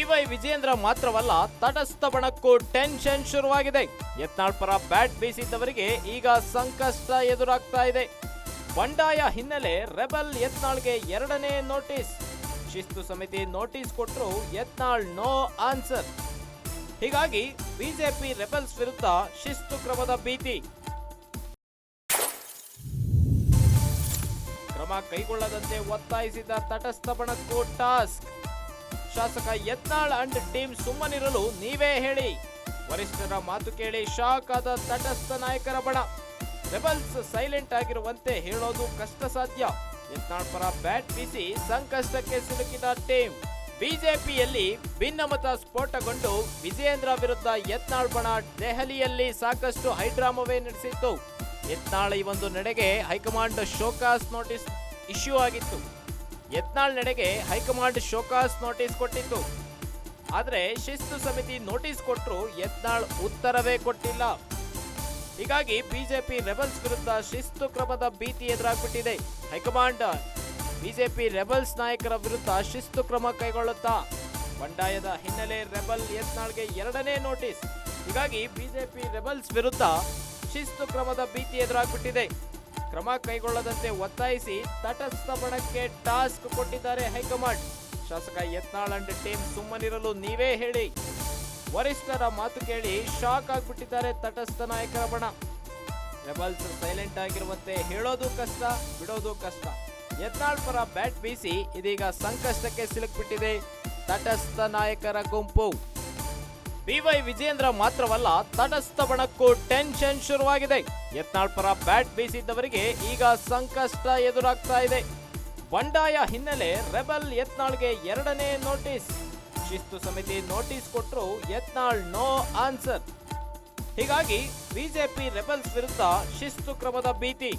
B Y Vijendra ಮಾತ್ರವಲ್ಲ, ತಟಸ್ಥ ಬಣಕ್ಕೂ tension ಶುರುವಾಗಿದೆ. ಯತ್ನಾಳ್ ಪರ ಬ್ಯಾಟ್ ಬೀಸಿದ್ದವರಿಗೆ ಈಗ ಸಂಕಷ್ಟ ಎದುರಾಗ್ತಾ ಇದೆ. ಬಂಡಾಯ ಹಿನ್ನೆಲೆ ರೆಬಲ್ ಯತ್ನಾಳ್ಗೆ ಎರಡನೇ ನೋಟಿಸ್. ಶಿಸ್ತು ಸಮಿತಿ ನೋಟಿಸ್ ಕೊಟ್ಟರು, ಯತ್ನಾಳ್ ನೋ ಆನ್ಸರ್. ಹೀಗಾಗಿ ಬಿಜೆಪಿ ರೆಬಲ್ಸ್ ವಿರುದ್ಧ ಶಿಸ್ತು ಕ್ರಮದ ಭೀತಿ. ಕ್ರಮ ಕೈಗೊಳ್ಳದಂತೆ ಒತ್ತಾಯಿಸಿದ ತಟಸ್ಥ ಬಣಕ್ಕೂ ಟಾಸ್ಕ್. ಶಾಸಕ ಯತ್ನಾಳ್ ಅಂಡ್ ಟೀಮ್ ಸುಮ್ಮನಿರಲು ನೀವೇ ಹೇಳಿ. ವರಿಷ್ಠರ ಮಾತು ಕೇಳಿ ಶಾಕ್ ಆದ ತಟಸ್ಥ ನಾಯಕರ ಬಣ. ರೆಬಲ್ಸ್ ಸೈಲೆಂಟ್ ಆಗಿರುವಂತೆ ಹೇಳೋದು ಕಷ್ಟ ಸಾಧ್ಯ. ಯತ್ನಾಳ್ ಪರ ಬ್ಯಾಟ್ ಬೀಸಿ ಸಂಕಷ್ಟಕ್ಕೆ ಸಿಲುಕಿದ ಟೀಮ್. ಬಿಜೆಪಿಯಲ್ಲಿ ಭಿನ್ನಮತ ಸ್ಫೋಟಗೊಂಡು ವಿಜೇಂದ್ರ ವಿರುದ್ಧ ಯತ್ನಾಳ್ ಬಣ ದೆಹಲಿಯಲ್ಲಿ ಸಾಕಷ್ಟು ಹೈಡ್ರಾಮವೇ ನಡೆಸಿತ್ತು. ಯತ್ನಾಳ್ ಈ ಒಂದು ನಡೆಗೆ ಹೈಕಮಾಂಡ್ ಶೋಕಾಸ್ ನೋಟಿಸ್ ಇಶ್ಯೂ ಆಗಿತ್ತು. ಯತ್ನಾಳ್ ನಡೆಗೆ ಹೈಕಮಾಂಡ್ ಶೋಕಾಸ್ ನೋಟಿಸ್ ಕೊಟ್ಟಿತ್ತು. ಆದರೆ ಶಿಸ್ತು ಸಮಿತಿ ನೋಟಿಸ್ ಕೊಟ್ಟರು, ಯತ್ನಾಳ್ ಉತ್ತರವೇ ಕೊಟ್ಟಿಲ್ಲ. ಹೀಗಾಗಿ ಬಿಜೆಪಿ ರೆಬಲ್ಸ್ ವಿರುದ್ಧ ಶಿಸ್ತು ಕ್ರಮದ ಭೀತಿ ಎದುರಾಗ್ಬಿಟ್ಟಿದೆ. ಹೈಕಮಾಂಡ್ ಬಿಜೆಪಿ ರೆಬಲ್ಸ್ ನಾಯಕರ ವಿರುದ್ಧ ಶಿಸ್ತು ಕ್ರಮ ಕೈಗೊಳ್ಳುತ್ತಾ. ಬಂಡಾಯದ ಹಿನ್ನೆಲೆ ರೆಬಲ್ ಯತ್ನಾಳ್ಗೆ ಎರಡನೇ ನೋಟಿಸ್. ಹೀಗಾಗಿ ಬಿಜೆಪಿ ರೆಬಲ್ಸ್ ವಿರುದ್ಧ ಶಿಸ್ತು ಕ್ರಮದ ಭೀತಿ ಎದುರಾಗ್ಬಿಟ್ಟಿದೆ. ಕ್ರಮ ಕೈಗೊಳ್ಳದಂತೆ ಒತ್ತಾಯಿಸಿ ತಟಸ್ಥ ಬಣಕ್ಕೆ ಟಾಸ್ಕ್ ಕೊಟ್ಟಿದ್ದಾರೆ ಹೈಕಮಾಂಡ್. ಶಾಸಕ ಯತ್ನಾಳ್ ಅಂಡ್ ಟೀಮ್ ಸುಮ್ಮನಿರಲು ನೀವೇ ಹೇಳಿ. ವರಿಷ್ಠರ ಮಾತು ಕೇಳಿ ಶಾಕ್ ಆಗ್ಬಿಟ್ಟಿದ್ದಾರೆ ತಟಸ್ಥ ನಾಯಕರ ಬಣ. ರೆಬಲ್ಸ್ ಸೈಲೆಂಟ್ ಆಗಿರುವಂತೆ ಹೇಳೋದು ಕಷ್ಟ, ಬಿಡೋದು ಕಷ್ಟ. ಯತ್ನಾಳ್ ಪರ ಬ್ಯಾಟ್ ಬೀಸಿ ಇದೀಗ ಸಂಕಷ್ಟಕ್ಕೆ ಸಿಲುಕಿಬಿಟ್ಟಿದೆ ತಟಸ್ಥ ನಾಯಕರ ಗುಂಪು. ಬಿವೈ ವಿಜೇಂದ್ರ ಮಾತ್ರವಲ್ಲ, ತಟಸ್ಥ ಬಣಕ್ಕೂ ಟೆನ್ಷನ್ ಶುರುವಾಗಿದೆ. ಯತ್ನಾಳ್ ಪರ ಬ್ಯಾಟ್ ಬೀಸಿದ್ದವರಿಗೆ ಈಗ ಸಂಕಷ್ಟ ಎದುರಾಗ್ತಾ ಇದೆ. ಬಂಡಾಯ ಹಿನ್ನೆಲೆ ರೆಬಲ್ ಯತ್ನಾಳ್ಗೆ ಎರಡನೇ ನೋಟಿಸ್. ಶಿಸ್ತು ಸಮಿತಿ ನೋಟಿಸ್ ಕೊಟ್ಟರು, ಯತ್ನಾಳ್ ನೋ ಆನ್ಸರ್. ಹೀಗಾಗಿ ಬಿಜೆಪಿ ರೆಬಲ್ಸ್ ವಿರುದ್ಧ ಶಿಸ್ತು ಕ್ರಮದ ಭೀತಿ.